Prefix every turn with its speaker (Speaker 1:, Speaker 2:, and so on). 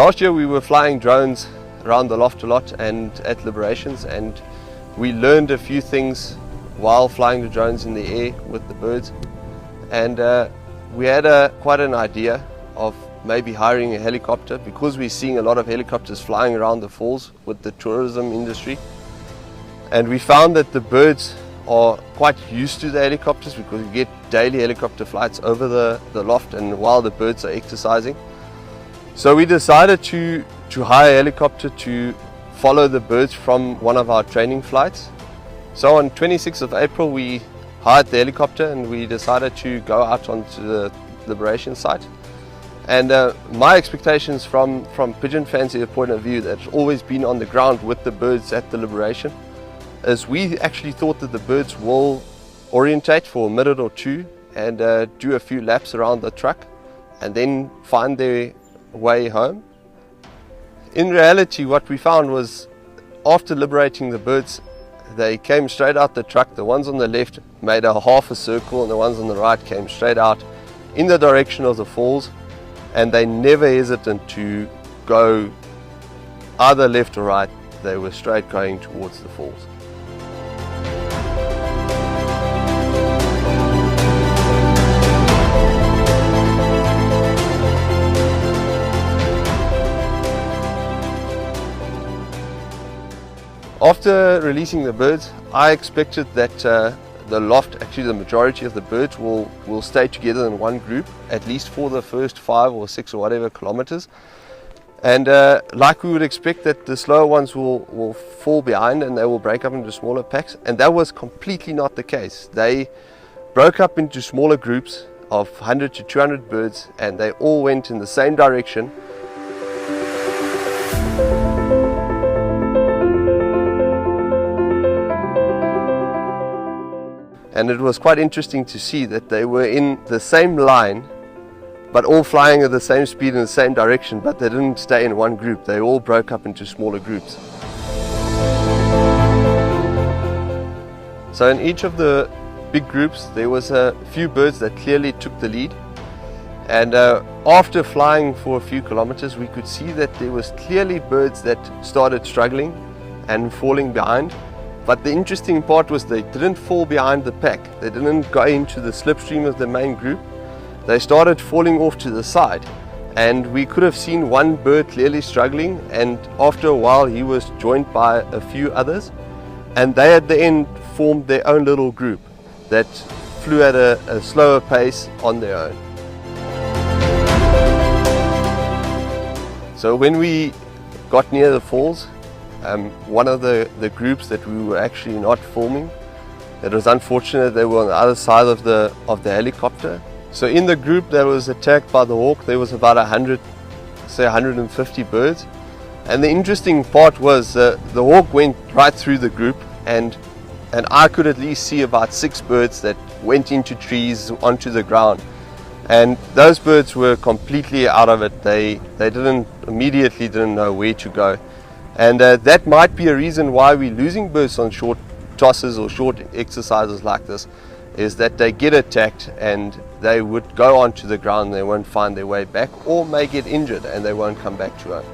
Speaker 1: Last year we were flying drones around the loft a lot and at liberations, and we learned a few things while flying the drones in the air with the birds, and we had quite an idea of maybe hiring a helicopter, because we're seeing a lot of helicopters flying around the falls with the tourism industry, and we found that the birds are quite used to the helicopters because we get daily helicopter flights over the loft and while the birds are exercising. So we decided to hire a helicopter to follow the birds from one of our training flights. So on 26th of April we hired the helicopter and we decided to go out onto the liberation site. And my expectations from pigeon fancier point of view, that's always been on the ground with the birds at the liberation, is we actually thought that the birds will orientate for a minute or two and do a few laps around the truck and then find their way home. In reality, what we found was, after liberating the birds, they came straight out the truck. The ones on the left made a half a circle and the ones on the right came straight out in the direction of the falls, and they never hesitated to go either left or right. They were straight going towards the falls. After releasing the birds, I expected that the loft, actually the majority of the birds will stay together in one group, at least for the first 5 or 6 or whatever kilometers. And like we would expect, that the slower ones will fall behind and they will break up into smaller packs. And that was completely not the case. They broke up into smaller groups of 100 to 200 birds, and they all went in the same direction. And it was quite interesting to see that they were in the same line, but all flying at the same speed in the same direction, but they didn't stay in one group. They all broke up into smaller groups. So in each of the big groups, there was a few birds that clearly took the lead. And after flying for a few kilometers, we could see that there was clearly birds that started struggling and falling behind. But the interesting part was they didn't fall behind the pack. They didn't go into the slipstream of the main group. They started falling off to the side. And we could have seen one bird clearly struggling, and after a while he was joined by a few others. And they at the end formed their own little group that flew at a slower pace on their own. So when we got near the falls, one of the groups that we were actually not filming, it was unfortunate they were on the other side of the helicopter. So in the group that was attacked by the hawk, there was about 150 birds. And the interesting part was the hawk went right through the group, and I could at least see about 6 birds that went into trees, onto the ground. And those birds were completely out of it. They immediately didn't know where to go. And that might be a reason why we're losing birds on short tosses or short exercises like this, is that they get attacked and they would go onto the ground and they won't find their way back, or may get injured and they won't come back to home.